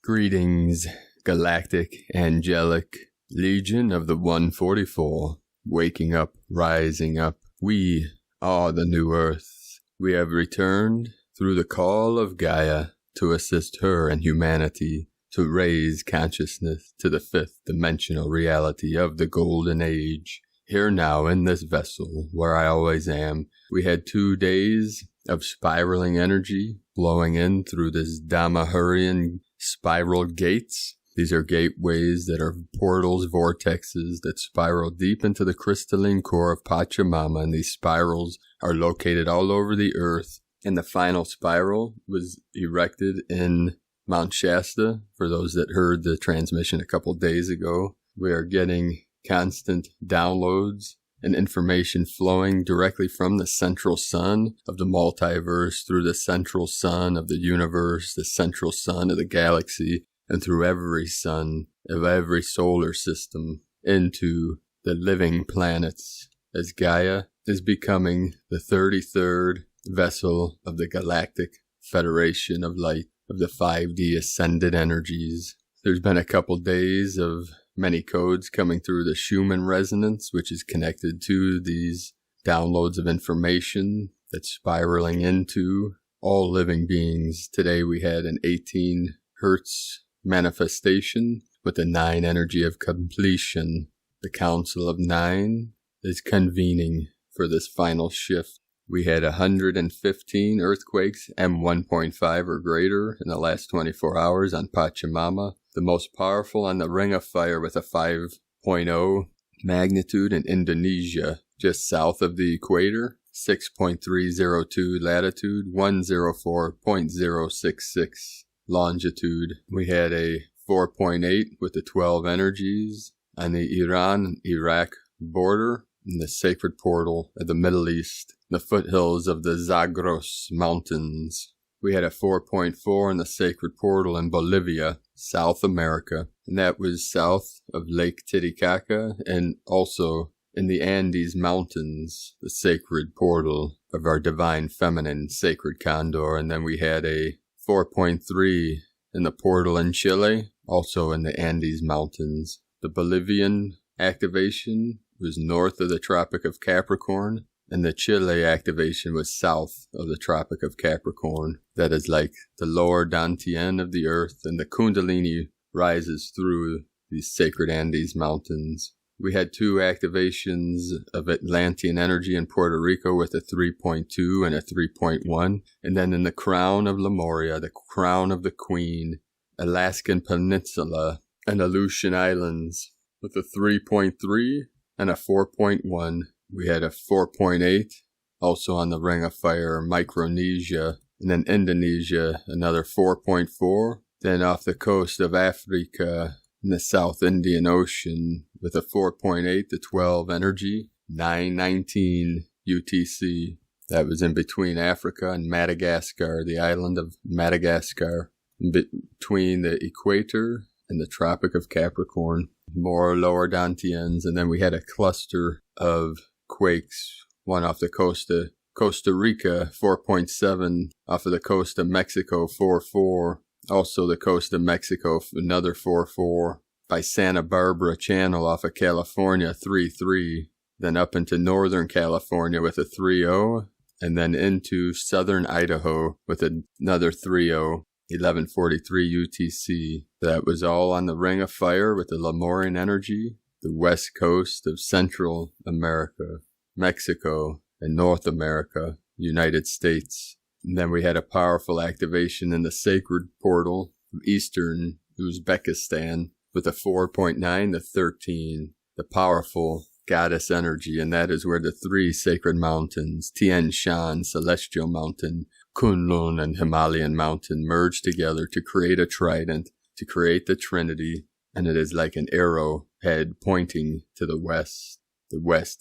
Greetings, Galactic, Angelic, Legion of the 144. Waking up, rising up, we are the new Earth. We have returned through the call of Gaia to assist her and humanity to raise consciousness to the fifth dimensional reality of the Golden Age. Here now in this vessel, where I always am, we had 2 days of spiraling energy blowing in through this Damahurian spiral gates. These are gateways that are portals, vortexes that spiral deep into the crystalline core of Pachamama, and these spirals are located all over the earth. And the final spiral was erected in Mount Shasta. For those that heard the transmission a couple days ago, we are getting constant downloads and information flowing directly from the central sun of the multiverse, through the central sun of the universe, the central sun of the galaxy, and through every sun of every solar system into the living planets, as Gaia is becoming the 33rd vessel of the Galactic Federation of Light of the 5D Ascended Energies. There's been a couple days of many codes coming through the Schumann resonance, which is connected to these downloads of information that's spiraling into all living beings. Today we had an 18 hertz manifestation with the 9 energy of completion. The Council of 9 is convening for this final shift. We had 115 earthquakes M1.5 or greater in the last 24 hours on Pachamama. The most powerful on the Ring of Fire with a 5.0 magnitude in Indonesia, just south of the equator, 6.302 latitude, 104.066 longitude. We had a 4.8 with the 12 energies on the Iran-Iraq border, in the sacred portal of the Middle East, the foothills of the Zagros Mountains. We had a 4.4 in the sacred portal in Bolivia, South America, and that was south of Lake Titicaca and also in the Andes Mountains, the sacred portal of our divine feminine sacred condor. And then we had a 4.3 in the portal in Chile, also in the Andes Mountains. The Bolivian activation was north of the Tropic of Capricorn, and the Chile activation was south of the Tropic of Capricorn. That is like the lower Dantian of the earth, and the Kundalini rises through these sacred Andes Mountains. We had 2 activations of Atlantean energy in Puerto Rico with a 3.2 and a 3.1. And then in the crown of Lemuria, the crown of the Queen, Alaskan Peninsula, and Aleutian Islands with a 3.3 and a 4.1. We had a 4.8 also on the Ring of Fire, Micronesia, and then Indonesia, another 4.4. Then off the coast of Africa in the South Indian Ocean with a 4.8 to 12 energy, 919 UTC. That was in between Africa and Madagascar, the island of Madagascar, between the equator and the Tropic of Capricorn. More lower Dantians, and then we had a cluster of quakes, one off the coast of Costa Rica, 4.7, off of the coast of Mexico, 4.4, also the coast of Mexico, another 4.4, by Santa Barbara Channel off of California, 3.3, then up into northern California with a 3.0, and then into southern Idaho with another 3.0. 1143 UTC. That was all on the Ring of Fire with the Lemurian energy, the west coast of Central America, Mexico, and North America, United States. And then we had a powerful activation in the sacred portal of Eastern Uzbekistan with a 4.9 to 13, the powerful goddess energy, and that is where the 3 sacred mountains, Tian Shan, Celestial Mountain, Kunlun, and Himalayan Mountain, merge together to create a trident, to create the Trinity, and it is like an arrow head pointing to the west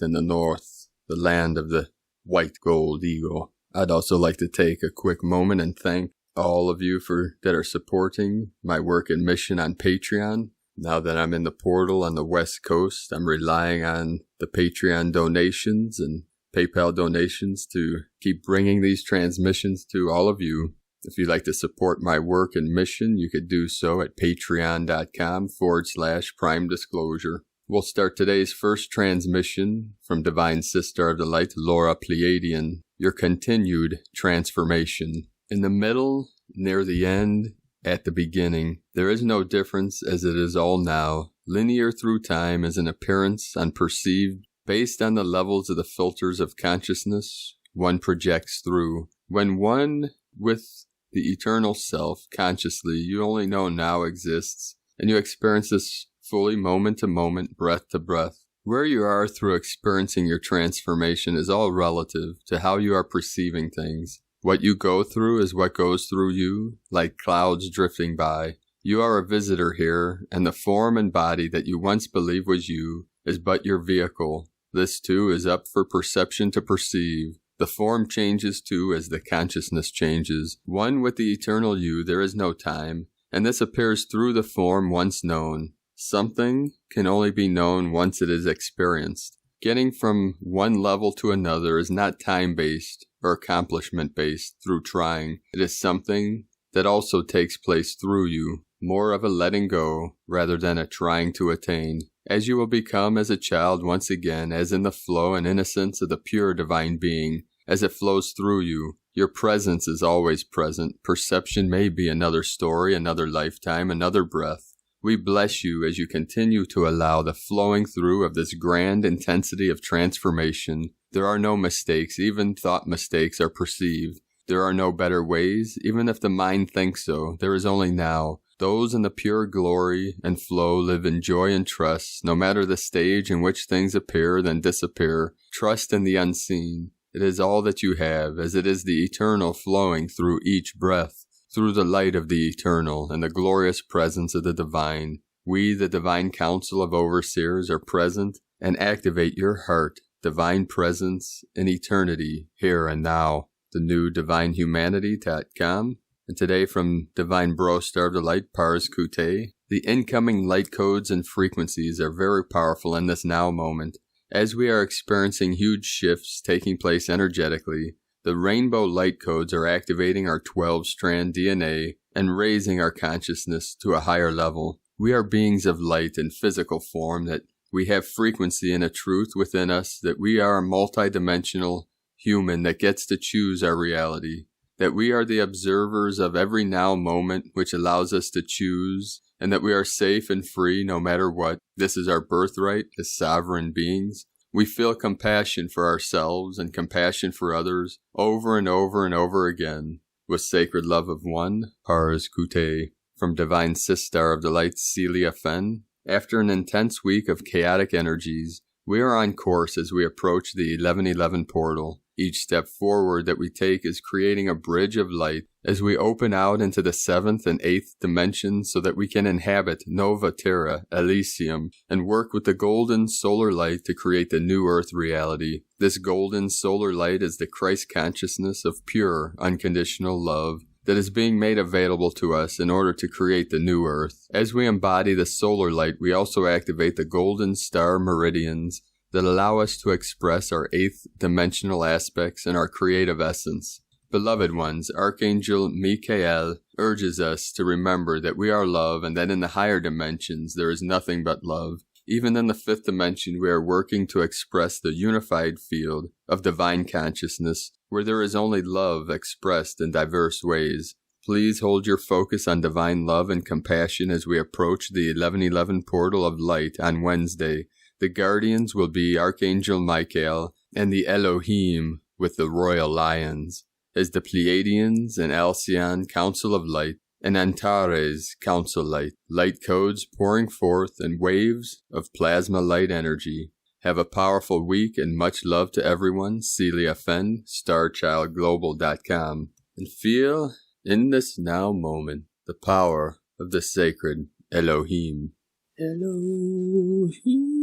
and the north, the land of the white gold eagle. I'd also like to take a quick moment and thank all of you that are supporting my work and mission on Patreon. Now that I'm in the portal on the West Coast, I'm relying on the Patreon donations and PayPal donations to keep bringing these transmissions to all of you. If you'd like to support my work and mission, you could do so at patreon.com/Prime Disclosure. We'll start today's first transmission from Divine Sister of the Light, Laura Pleiadian, your continued transformation. In the middle, near the end, at the beginning, there is no difference as it is all now. Linear through time as an appearance unperceived, based on the levels of the filters of consciousness one projects through. When one with the eternal self, consciously, you only know now exists, and you experience this fully moment to moment, breath to breath. Where you are through experiencing your transformation is all relative to how you are perceiving things. What you go through is what goes through you, like clouds drifting by. You are a visitor here, and the form and body that you once believed was you is but your vehicle. This too is up for perception to perceive. The form changes too as the consciousness changes. One with the eternal you, there is no time, and this appears through the form once known. Something can only be known once it is experienced. Getting from one level to another is not time-based or accomplishment-based through trying. It is something that also takes place through you, more of a letting go rather than a trying to attain. As you will become as a child once again, as in the flow and innocence of the pure divine being, as it flows through you, your presence is always present. Perception may be another story, another lifetime, another breath. We bless you as you continue to allow the flowing through of this grand intensity of transformation. There are no mistakes, even thought mistakes are perceived. There are no better ways, even if the mind thinks so. There is only now. Those in the pure glory and flow live in joy and trust, no matter the stage in which things appear then disappear. Trust in the unseen. It is all that you have, as it is the eternal flowing through each breath, through the light of the eternal and the glorious presence of the divine. We, the divine council of overseers, are present and activate your heart, divine presence in eternity, here and now. The new divinehumanity.com. And today from Divine Bro Star of the Light, Pars Kute, the incoming light codes and frequencies are very powerful in this now moment. As we are experiencing huge shifts taking place energetically, the rainbow light codes are activating our 12-strand DNA and raising our consciousness to a higher level. We are beings of light in physical form, that we have frequency and a truth within us, that we are a multidimensional human that gets to choose our reality, that we are the observers of every now moment which allows us to choose, and that we are safe and free no matter what. This is our birthright as sovereign beings. We feel compassion for ourselves and compassion for others over and over and over again. With sacred love of one, Pars Kute. From Divine Sister of the Light, Celia Fenn. After an intense week of chaotic energies, we are on course as we approach the 1111 portal. Each step forward that we take is creating a bridge of light as we open out into the 7th and 8th dimensions so that we can inhabit Nova Terra, Elysium, and work with the golden solar light to create the new earth reality. This golden solar light is the Christ consciousness of pure, unconditional love that is being made available to us in order to create the new earth. As we embody the solar light, we also activate the golden star meridians that allow us to express our 8th dimensional aspects and our creative essence. Beloved ones, Archangel Michael urges us to remember that we are love and that in the higher dimensions there is nothing but love. Even in the 5th dimension, we are working to express the unified field of divine consciousness where there is only love expressed in diverse ways. Please hold your focus on divine love and compassion as we approach the 1111 portal of light on Wednesday. The guardians will be Archangel Michael and the Elohim with the royal lions, as the Pleiadians and Alcyon Council of Light and Antares Council Light. Light codes pouring forth in waves of plasma light energy. Have a powerful week and much love to everyone. Celia Fenn, StarChildGlobal.com. And feel in this now moment the power of the sacred Elohim. Elohim.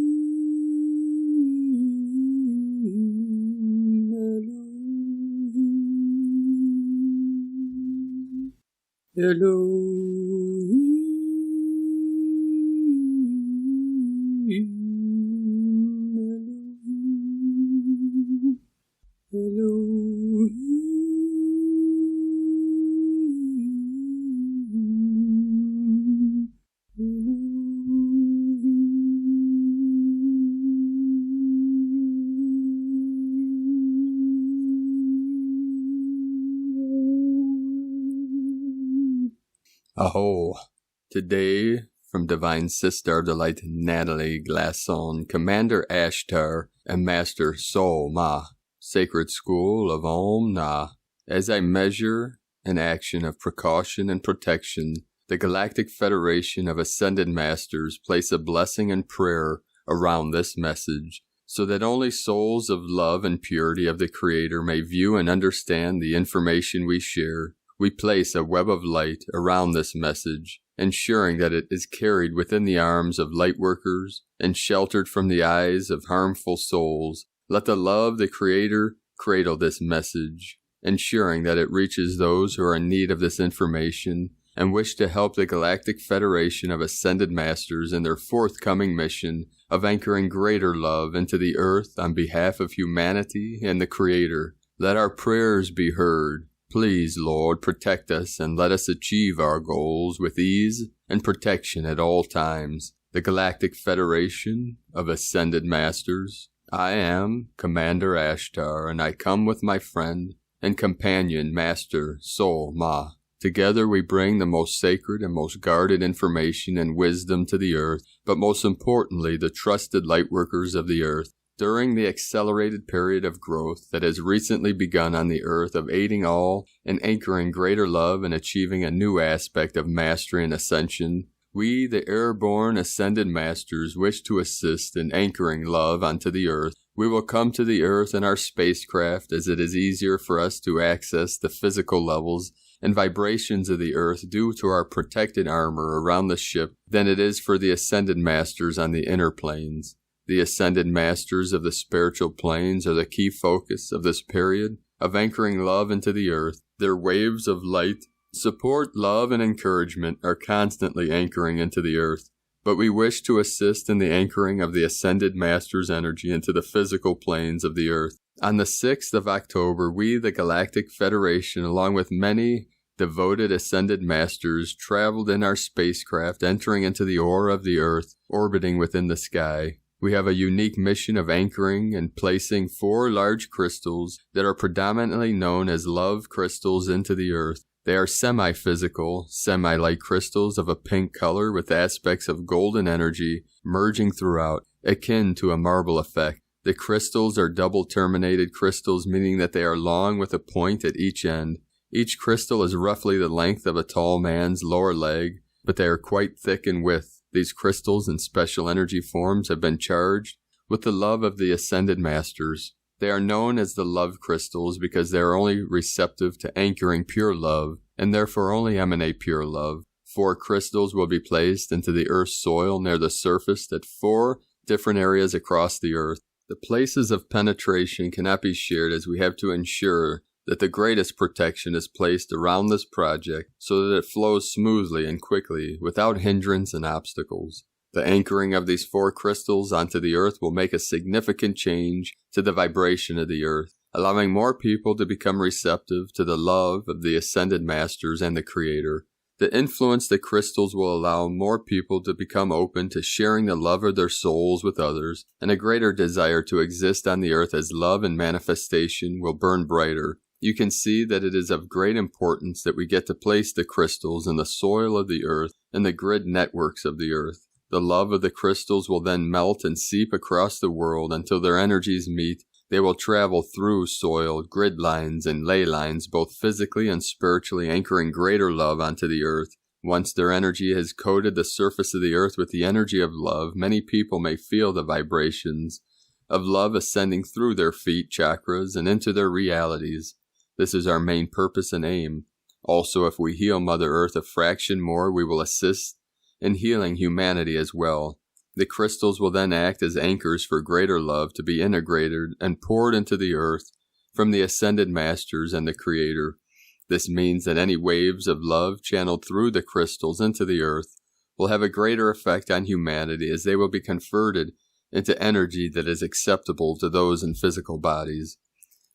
Aho. Today, from Divine Sister of the Light Natalie Glasson, Commander Ashtar, and Master Sol Ma, Sacred School of Om Na. As I measure an action of precaution and protection, the Galactic Federation of Ascended Masters place a blessing and prayer around this message, so that only souls of love and purity of the Creator may view and understand the information we share. We place a web of light around this message, ensuring that it is carried within the arms of lightworkers and sheltered from the eyes of harmful souls. Let the love of the Creator cradle this message, ensuring that it reaches those who are in need of this information and wish to help the Galactic Federation of Ascended Masters in their forthcoming mission of anchoring greater love into the earth on behalf of humanity and the Creator. Let our prayers be heard. Please, Lord, protect us and let us achieve our goals with ease and protection at all times. The Galactic Federation of Ascended Masters. I am Commander Ashtar, and I come with my friend and companion, Master Sol Ma. Together we bring the most sacred and most guarded information and wisdom to the earth, but most importantly, the trusted lightworkers of the earth. During the accelerated period of growth that has recently begun on the earth of aiding all and anchoring greater love and achieving a new aspect of mastery and ascension, we, the airborne ascended masters, wish to assist in anchoring love onto the earth. We will come to the earth in our spacecraft, as it is easier for us to access the physical levels and vibrations of the earth due to our protected armor around the ship than it is for the ascended masters on the inner planes. The ascended masters of the spiritual planes are the key focus of this period of anchoring love into the earth. Their waves of light, support, love, and encouragement are constantly anchoring into the earth. But we wish to assist in the anchoring of the ascended masters' energy into the physical planes of the earth. On the 6th of October, we, the Galactic Federation, along with many devoted ascended masters, traveled in our spacecraft, entering into the aura of the earth, orbiting within the sky. We have a unique mission of anchoring and placing 4 large crystals that are predominantly known as love crystals into the earth. They are semi-physical, semi-light crystals of a pink color with aspects of golden energy merging throughout, akin to a marble effect. The crystals are double-terminated crystals, meaning that they are long with a point at each end. Each crystal is roughly the length of a tall man's lower leg, but they are quite thick in width. These crystals in special energy forms have been charged with the love of the Ascended Masters. They are known as the love crystals because they are only receptive to anchoring pure love, and therefore only emanate pure love. 4 crystals will be placed into the earth's soil near the surface at 4 different areas across the earth. The places of penetration cannot be shared, as we have to ensure that the greatest protection is placed around this project so that it flows smoothly and quickly without hindrance and obstacles. The anchoring of these 4 crystals onto the earth will make a significant change to the vibration of the earth, allowing more people to become receptive to the love of the Ascended Masters and the Creator. The influence the crystals will allow more people to become open to sharing the love of their souls with others, and a greater desire to exist on the earth as love and manifestation will burn brighter. You can see that it is of great importance that we get to place the crystals in the soil of the earth and the grid networks of the earth. The love of the crystals will then melt and seep across the world until their energies meet. They will travel through soil, grid lines, and ley lines, both physically and spiritually, anchoring greater love onto the earth. Once their energy has coated the surface of the earth with the energy of love, many people may feel the vibrations of love ascending through their feet chakras and into their realities. This is our main purpose and aim. Also, if we heal Mother Earth a fraction more, we will assist in healing humanity as well. The crystals will then act as anchors for greater love to be integrated and poured into the earth from the Ascended Masters and the Creator. This means that any waves of love channeled through the crystals into the earth will have a greater effect on humanity, as they will be converted into energy that is acceptable to those in physical bodies.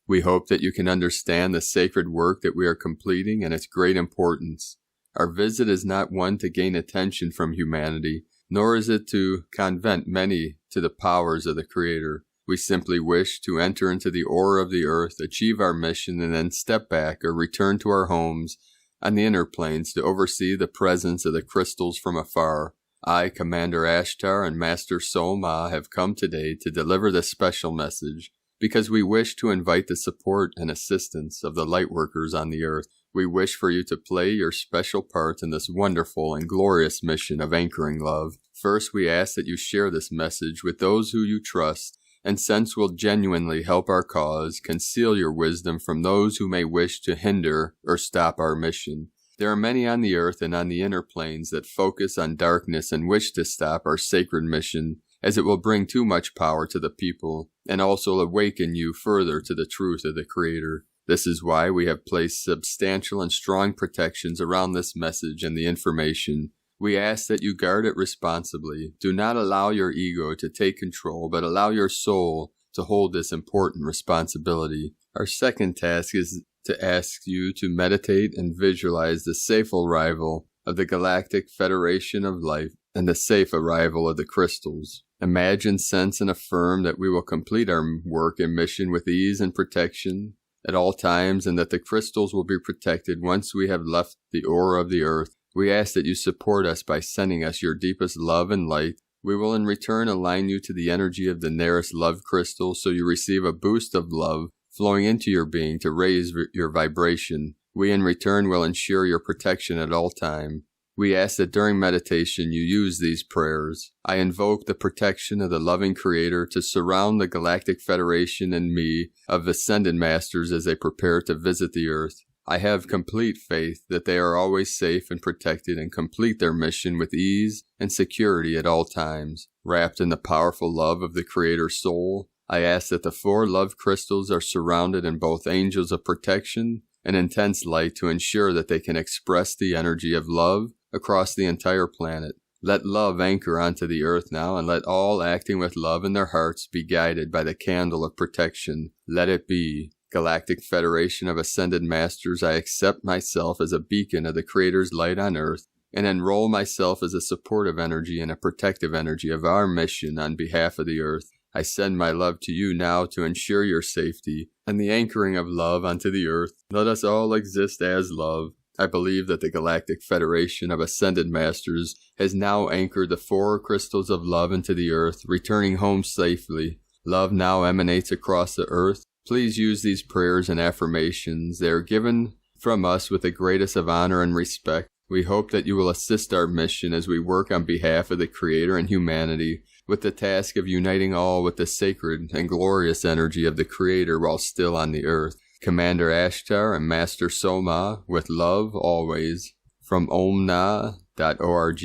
We hope that you can understand the sacred work that we are completing and its great importance. Our visit is not one to gain attention from humanity, nor is it to convent many to the powers of the Creator. We simply wish to enter into the aura of the earth, achieve our mission, and then step back or return to our homes on the inner planes to oversee the presence of the crystals from afar. I, Commander Ashtar and Master Sol-Ma, have come today to deliver this special message because we wish to invite the support and assistance of the Lightworkers on the earth. We wish for you to play your special part in this wonderful and glorious mission of anchoring love. First, we ask that you share this message with those who you trust, and since will genuinely help our cause, conceal your wisdom from those who may wish to hinder or stop our mission. There are many on the earth and on the inner planes that focus on darkness and wish to stop our sacred mission, as it will bring too much power to the people, and also awaken you further to the truth of the Creator. This is why we have placed substantial and strong protections around this message and the information. We ask that you guard it responsibly. Do not allow your ego to take control, but allow your soul to hold this important responsibility. Our second task is to ask you to meditate and visualize the safe arrival of the Galactic Federation of Life and the safe arrival of the crystals. Imagine, sense, and affirm that we will complete our work and mission with ease and protection at all times, and that the crystals will be protected once we have left the aura of the earth. We ask that you support us by sending us your deepest love and light. We will in return align you to the energy of the nearest love crystal so you receive a boost of love flowing into your being to raise your vibration. We in return will ensure your protection at all time. We ask that during meditation you use these prayers. I invoke the protection of the loving Creator to surround the Galactic Federation and me of Ascended Masters as they prepare to visit the earth. I have complete faith that they are always safe and protected and complete their mission with ease and security at all times. Wrapped in the powerful love of the Creator Soul, I ask that the 4 love crystals are surrounded in both angels of protection and intense light to ensure that they can express the energy of love across the entire planet. Let love anchor onto the earth now, and let all acting with love in their hearts be guided by the candle of protection. Let it be. Galactic Federation of Ascended Masters, I accept myself as a beacon of the Creator's light on earth, and enroll myself as a supportive energy and a protective energy of our mission on behalf of the earth. I send my love to you now to ensure your safety and the anchoring of love onto the earth. Let us all exist as love. I believe that the Galactic Federation of Ascended Masters has now anchored the 4 crystals of love into the earth, returning home safely. Love now emanates across the earth. Please use these prayers and affirmations. They are given from us with the greatest of honor and respect. We hope that you will assist our mission as we work on behalf of the Creator and humanity, with the task of uniting all with the sacred and glorious energy of the Creator while still on the earth. Commander Ashtar and Master Sol-Ma, with love always, from omna.org,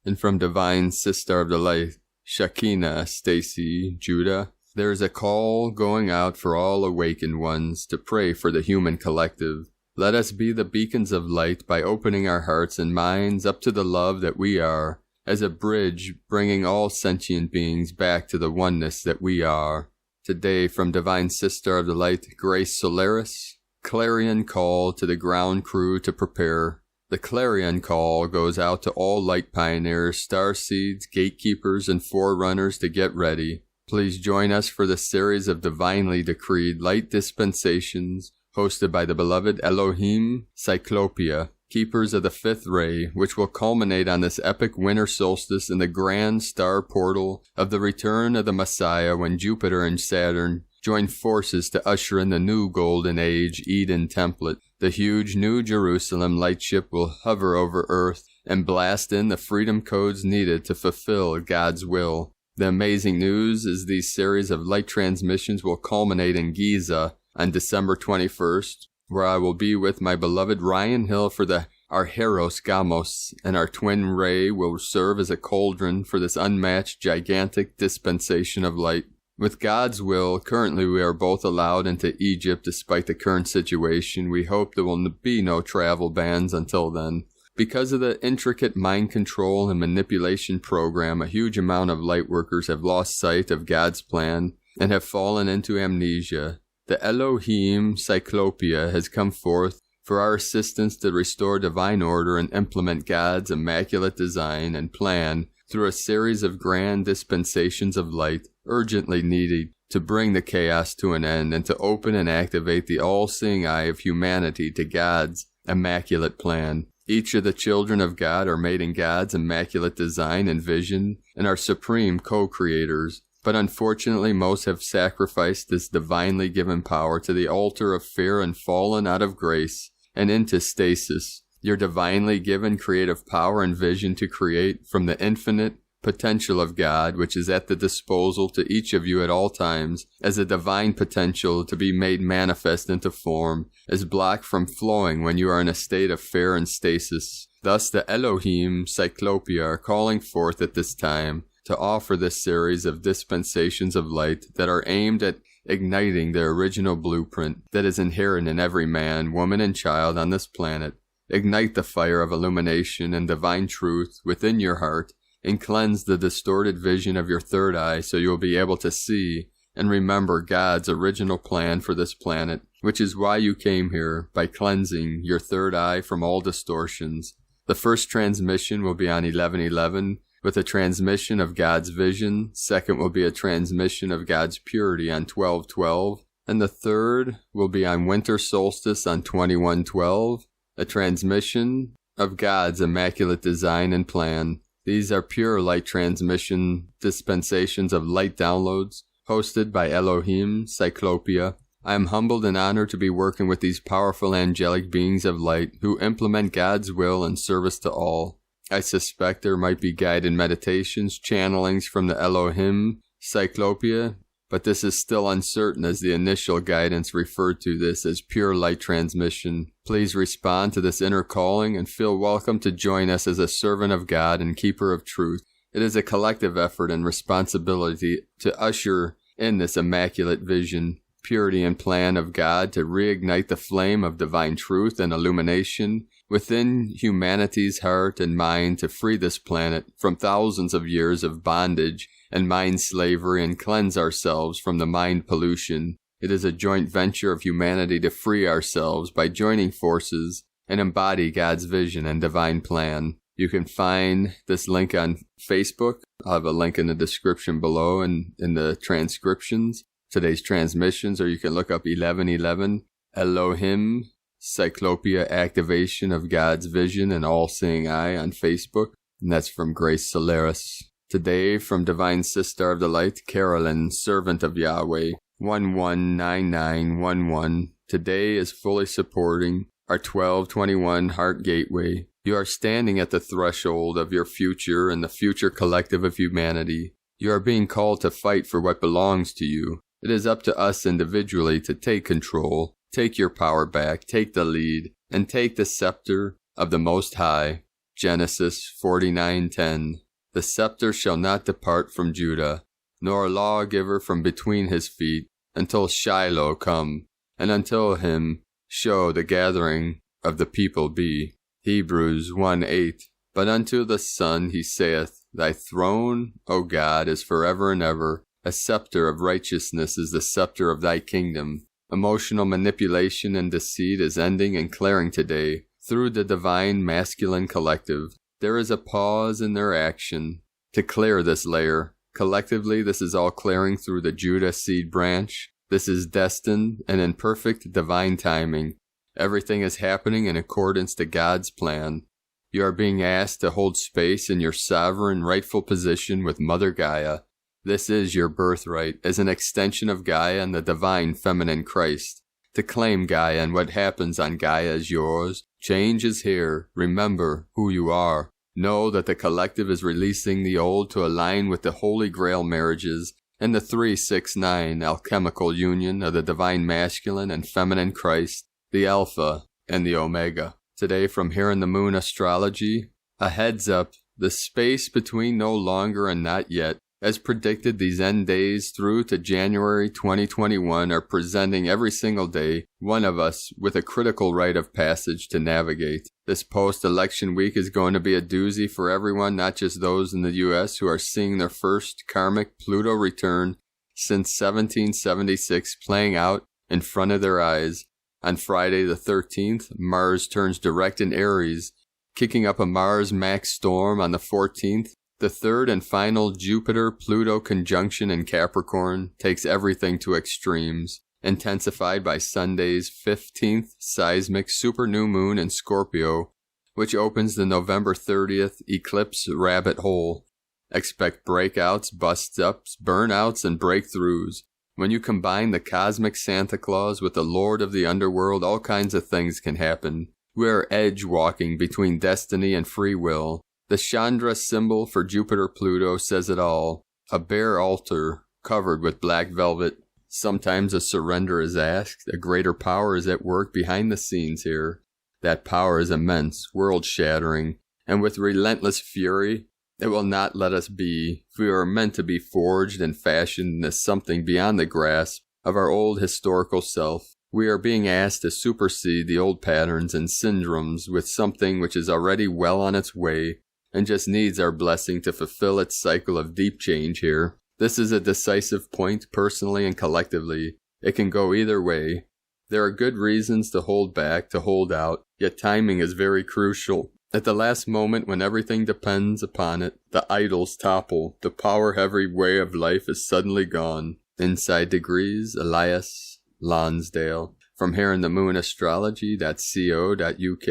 and from Divine Sister of the Light, Shakina Stacy Judah. There is a call going out for all awakened ones to pray for the human collective. Let us be the beacons of light by opening our hearts and minds up to the love that we are, as a bridge bringing all sentient beings back to the oneness that we are. Today, from Divine Sister of the Light, Grace Solaris, clarion call to the ground crew to prepare. The clarion call goes out to all light pioneers, starseeds, gatekeepers, and forerunners to get ready. Please join us for the series of divinely decreed light dispensations hosted by the beloved Elohim Cyclopia, keepers of the 5th ray, which will culminate on this epic winter solstice in the grand star portal of the return of the Messiah, when Jupiter and Saturn join forces to usher in the new golden age Eden template. The huge New Jerusalem lightship will hover over earth and blast in the freedom codes needed to fulfill God's will. The amazing news is these series of light transmissions will culminate in Giza on December 21st, where I will be with my beloved Ryan Hill for the Arheros Gamos, and our twin ray will serve as a cauldron for this unmatched, gigantic dispensation of light. With God's will, currently we are both allowed into Egypt despite the current situation. We hope there will be no travel bans until then. Because of the intricate mind control and manipulation program, a huge amount of lightworkers have lost sight of God's plan and have fallen into amnesia. The Elohim Cyclopia has come forth for our assistance to restore divine order and implement God's immaculate design and plan through a series of grand dispensations of light urgently needed to bring the chaos to an end and to open and activate the all-seeing eye of humanity to God's immaculate plan. Each of the children of God are made in God's immaculate design and vision and are supreme co-creators. But unfortunately, most have sacrificed this divinely given power to the altar of fear and fallen out of grace and into stasis. Your divinely given creative power and vision to create from the infinite potential of God, which is at the disposal to each of you at all times, as a divine potential to be made manifest into form, is blocked from flowing when you are in a state of fear and stasis. Thus the Elohim Cyclopia are calling forth at this time to offer this series of dispensations of light that are aimed at igniting the original blueprint that is inherent in every man, woman, and child on this planet. Ignite the fire of illumination and divine truth within your heart and cleanse the distorted vision of your third eye so you will be able to see and remember God's original plan for this planet, which is why you came here, by cleansing your third eye from all distortions. The first transmission will be on 11/11 with a transmission of God's vision. Second will be a transmission of God's purity on 12/12. And the third will be on winter solstice on 21/12, a transmission of God's immaculate design and plan. These are pure light transmission dispensations of light downloads hosted by Elohim Cyclopia. I am humbled and honored to be working with these powerful angelic beings of light who implement God's will in service to all. I suspect there might be guided meditations, channelings from the Elohim Cyclopia, but this is still uncertain as the initial guidance referred to this as pure light transmission. Please respond to this inner calling and feel welcome to join us as a servant of God and keeper of truth. It is a collective effort and responsibility to usher in this immaculate vision, purity, and plan of God to reignite the flame of divine truth and illumination within humanity's heart and mind to free this planet from thousands of years of bondage and mind slavery and cleanse ourselves from the mind pollution. It is a joint venture of humanity to free ourselves by joining forces and embody God's vision and divine plan. You can find this link on Facebook. I'll have a link in the description below and in the transcriptions, today's transmissions, or you can look up 11/11 Elohim Cyclopia Activation of God's Vision and All-Seeing Eye on Facebook. And that's from Grace Solaris. Today, from Divine Sister of the Light, Carolyn, Servant of Yahweh, 119911. Today is fully supporting our 1221 Heart Gateway. You are standing at the threshold of your future and the future collective of humanity. You are being called to fight for what belongs to you. It is up to us individually to take control, take your power back, take the lead, and take the scepter of the Most High. Genesis 49:10. The scepter shall not depart from Judah, nor a lawgiver from between his feet, until Shiloh come, and until him show the gathering of the people be. Hebrews 1:8. But unto the Son he saith, Thy throne, O God, is forever and ever. A scepter of righteousness is the scepter of thy kingdom. Emotional manipulation and deceit is ending and clearing today through the divine masculine collective. There is a pause in their action to clear this layer. Collectively, this is all clearing through the Judah seed branch. This is destined and in perfect divine timing. Everything is happening in accordance to God's plan. You are being asked to hold space in your sovereign, rightful position with Mother Gaia. This is your birthright as an extension of Gaia and the divine feminine Christ. To claim Gaia and what happens on Gaia is yours. Change is here. Remember who you are. Know that the collective is releasing the old to align with the Holy Grail marriages and the 369 alchemical union of the divine masculine and feminine Christ, the Alpha and the Omega. Today from Here in the Moon Astrology, a heads up, the space between no longer and not yet. As predicted, these end days through to January 2021 are presenting every single day one of us with a critical rite of passage to navigate. This post-election week is going to be a doozy for everyone, not just those in the U.S. who are seeing their first karmic Pluto return since 1776 playing out in front of their eyes. On Friday the 13th, Mars turns direct in Aries, kicking up a Mars-Max storm on the 14th. The third and final Jupiter-Pluto conjunction in Capricorn takes everything to extremes. intensified by Sunday's 15th seismic super new moon in Scorpio, which opens the November 30th eclipse rabbit hole. Expect breakouts, bust-ups, burnouts, and breakthroughs. When you combine the cosmic Santa Claus with the Lord of the Underworld, all kinds of things can happen. We are edge-walking between destiny and free will. The Chandra symbol for Jupiter-Pluto says it all. A bare altar covered with black velvet. Sometimes a surrender is asked. A greater power is at work behind the scenes here. That power is immense, world-shattering, and with relentless fury, it will not let us be. We are meant to be forged and fashioned into something beyond the grasp of our old historical self. We are being asked to supersede the old patterns and syndromes with something which is already well on its way and just needs our blessing to fulfill its cycle of deep change here. This is a decisive point, personally and collectively. It can go either way. There are good reasons to hold back, to hold out, yet timing is very crucial. At the last moment, when everything depends upon it, the idols topple, the power-heavy way of life is suddenly gone. Inside Degrees, Elias Lonsdale. From here in the Moon Astrology.co.uk,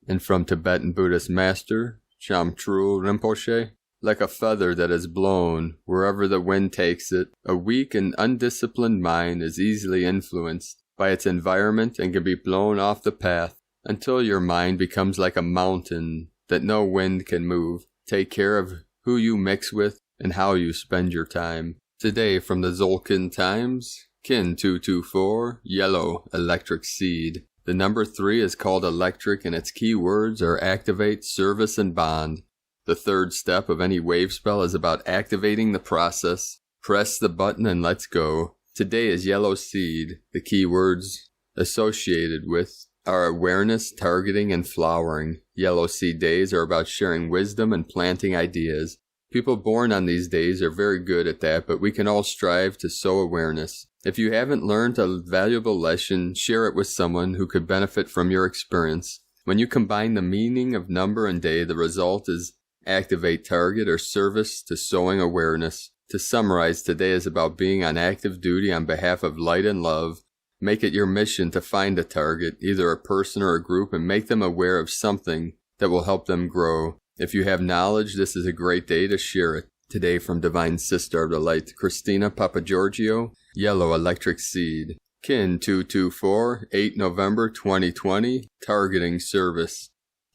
and from Tibetan Buddhist Master, Shamtrul Rinpoche. Like a feather that is blown wherever the wind takes it, a weak and undisciplined mind is easily influenced by its environment and can be blown off the path until your mind becomes like a mountain that no wind can move. Take care of who you mix with and how you spend your time. Today from the Zolkin Times, Kin 224, Yellow Electric Seed. The number 3 is called electric and its key words are activate, service, and bond. The third step of any wave spell is about activating the process. Press the button and let's go. Today is Yellow Seed. The key words associated with are awareness, targeting, and flowering. Yellow Seed days are about sharing wisdom and planting ideas. People born on these days are very good at that, but we can all strive to sow awareness. If you haven't learned a valuable lesson, share it with someone who could benefit from your experience. When you combine the meaning of number and day, the result is activate target or service to sowing awareness. To summarize, today is about being on active duty on behalf of light and love. Make it your mission to find a target, either a person or a group, and make them aware of something that will help them grow. If you have knowledge, this is a great day to share it. Today from Divine Sister of the Light, Christina Papagiorgio, Yellow Electric Seed. Kin 224, 8 November 2020, Targeting Service.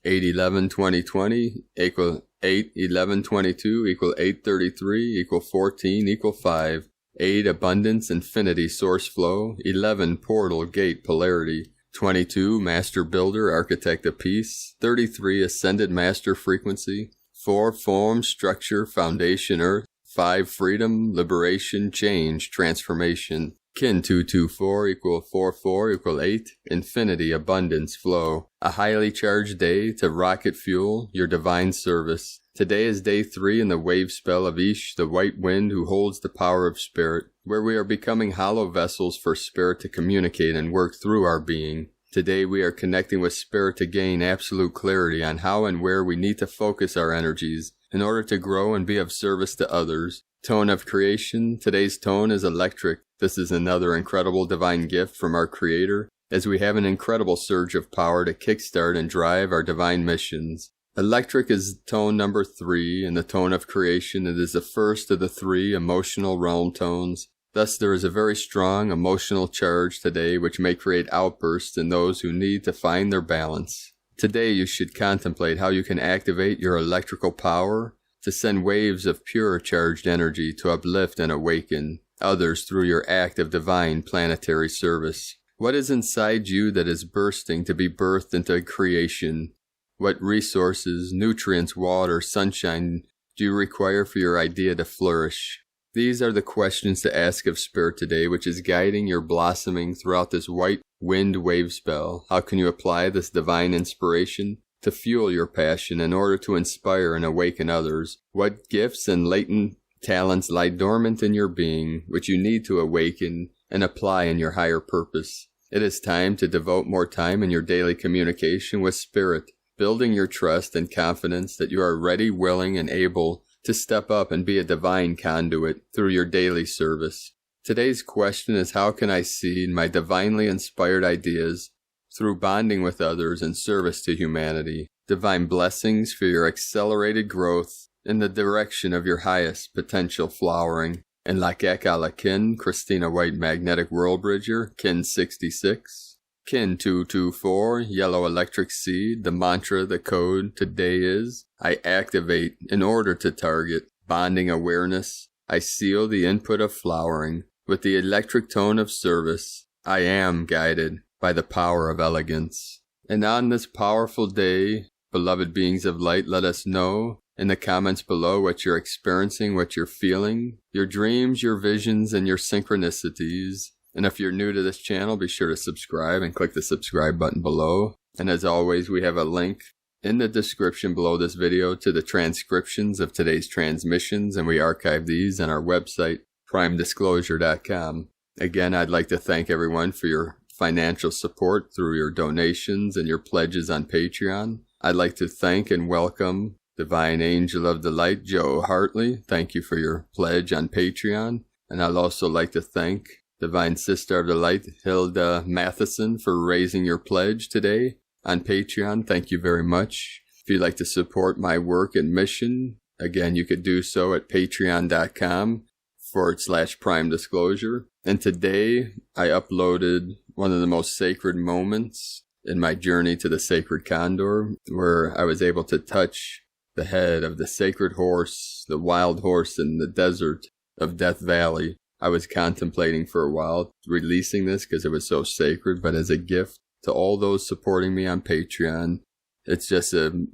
8/11/2020 equal 8/11/22 equal 8/33 equal 14 equal 5. 8 Abundance Infinity Source Flow. 11 Portal Gate Polarity. 22 Master Builder Architect of Peace. 33 Ascended Master Frequency. 4 Form Structure Foundation Earth. 5 Freedom Liberation Change Transformation. Kin 224 equal 44 equal 8. Infinity Abundance Flow. A highly charged day to rocket fuel your divine service. Today is day 3 in the wave spell of Ish, the white wind who holds the power of spirit, where we are becoming hollow vessels for spirit to communicate and work through our being. Today we are connecting with spirit to gain absolute clarity on how and where we need to focus our energies in order to grow and be of service to others. Tone of creation. Today's tone is electric. This is another incredible divine gift from our Creator, as we have an incredible surge of power to kickstart and drive our divine missions. Electric is tone number 3 in the tone of creation. It is the first of the 3 emotional realm tones. Thus there is a very strong emotional charge today which may create outbursts in those who need to find their balance. Today you should contemplate how you can activate your electrical power to send waves of pure charged energy to uplift and awaken others through your act of divine planetary service. What is inside you that is bursting to be birthed into creation? What resources, nutrients, water, sunshine do you require for your idea to flourish? These are the questions to ask of Spirit today, which is guiding your blossoming throughout this white wind wave spell. How can you apply this divine inspiration to fuel your passion in order to inspire and awaken others? What gifts and latent talents lie dormant in your being, which you need to awaken and apply in your higher purpose? It is time to devote more time in your daily communication with Spirit, building your trust and confidence that you are ready, willing, and able to step up and be a divine conduit through your daily service. Today's question is, how can I seed my divinely inspired ideas through bonding with others and service to humanity? Divine blessings for your accelerated growth in the direction of your highest potential flowering. And Lakek ala Kin, Christina White Magnetic World Bridger, Kin 66. Kin 224, Yellow Electric Seed. The mantra, the code today is, I activate in order to target bonding awareness. I seal the input of flowering with the electric tone of service. I am guided by the power of elegance. And on this powerful day, beloved beings of light, let us know in the comments below what you're experiencing, what you're feeling, your dreams, your visions, and your synchronicities. And if you're new to this channel, be sure to subscribe and click the subscribe button below. And as always, we have a link in the description below this video to the transcriptions of today's transmissions, and we archive these on our website, primedisclosure.com. Again, I'd like to thank everyone for your financial support through your donations and your pledges on Patreon. I'd like to thank and welcome Divine Angel of the Light, Joe Hartley. Thank you for your pledge on Patreon. And I'd also like to thank Divine Sister of the Light, Hilda Matheson, for raising your pledge today on Patreon. Thank you very much. If you'd like to support my work and mission, again, you could do so at patreon.com/Prime Disclosure. And today I uploaded one of the most sacred moments in my journey to the sacred condor, where I was able to touch the head of the sacred horse, the wild horse in the desert of Death Valley. I was contemplating for a while releasing this because it was so sacred, but as a gift to all those supporting me on Patreon, it's just a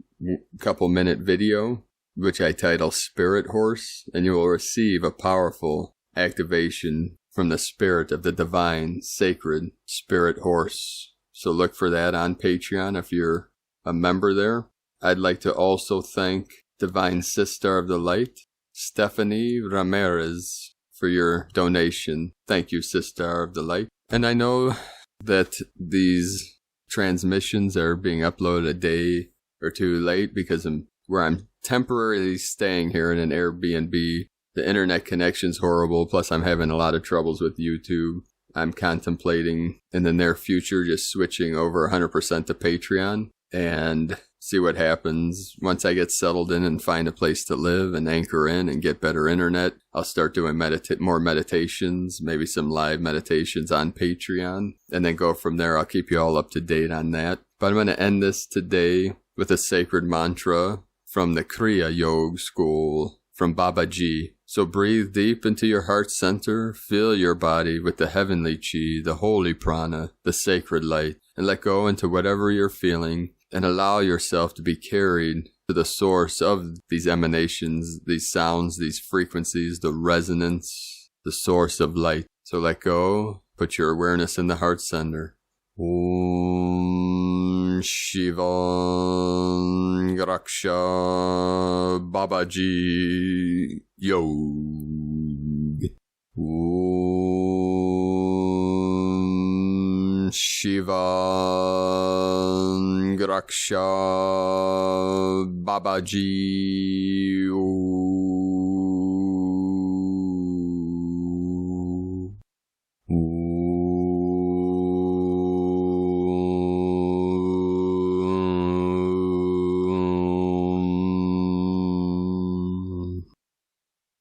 couple minute video, which I title Spirit Horse, and you will receive a powerful activation from the spirit of the divine, sacred Spirit Horse. So look for that on Patreon if you're a member there. I'd like to also thank Divine Sister of the Light, Stephanie Ramirez, for your donation. Thank you, Sister of the Light. And I know that these transmissions are being uploaded a day or two late because where I'm temporarily staying here in an Airbnb. The internet connection's horrible, plus I'm having a lot of troubles with YouTube. I'm contemplating in the near future just switching over 100% to Patreon and see what happens. Once I get settled in and find a place to live and anchor in and get better internet, I'll start doing more meditations, maybe some live meditations on Patreon, and then go from there. I'll keep you all up to date on that. But I'm going to end this today with a sacred mantra from the Kriya Yoga School from Babaji. So breathe deep into your heart center, fill your body with the heavenly chi, the holy prana, the sacred light, and let go into whatever you're feeling, and allow yourself to be carried to the source of these emanations, these sounds, these frequencies, the resonance, the source of light. So let go, put your awareness in the heart center. Om Shiva Raksha Babaji Yog. Om Shiva Raksha Babaji Yog.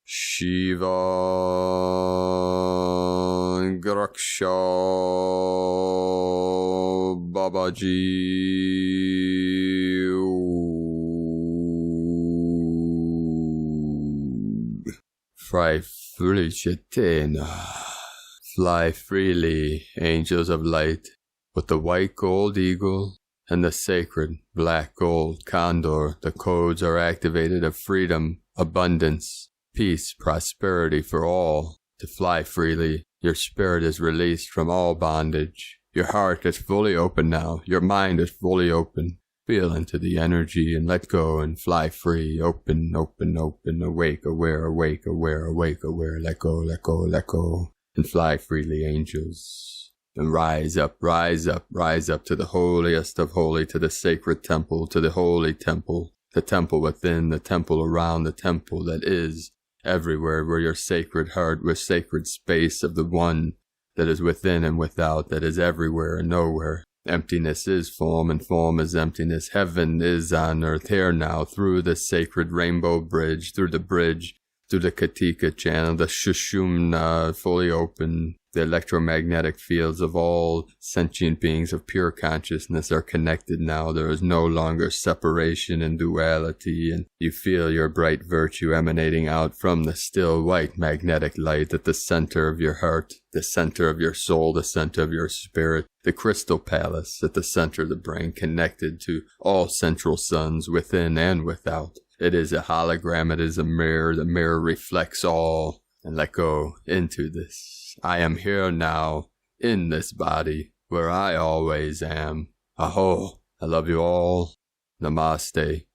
Shiva Raksha Babaji. Fly freely, Chetena. Fly freely, angels of light, with the white gold eagle and the sacred black gold condor. The codes are activated of freedom, abundance, peace, prosperity for all. To fly freely, your spirit is released from all bondage. Your heart is fully open now. Your mind is fully open. Feel into the energy and let go and fly free. Open, open, open. Awake, aware, awake, aware, awake, aware. Let go, let go, let go. And fly freely, angels. And rise up, rise up, rise up to the holiest of holy, to the sacred temple, to the holy temple. The temple within, the temple around, the temple that is everywhere where your sacred heart, where sacred space of the one that is within and without, that is everywhere and nowhere. Emptiness is form, and form is emptiness. Heaven is on earth here now, through the sacred rainbow bridge, through the Katika channel, the Shushumna fully open. The electromagnetic fields of all sentient beings of pure consciousness are connected now. There is no longer separation and duality, and you feel your bright virtue emanating out from the still white magnetic light at the center of your heart, the center of your soul, the center of your spirit, the crystal palace at the center of the brain, connected to all central suns within and without. It is a hologram, it is a mirror. The mirror reflects all, and let go into this. I am here now, in this body, where I always am. Aho! I love you all. Namaste.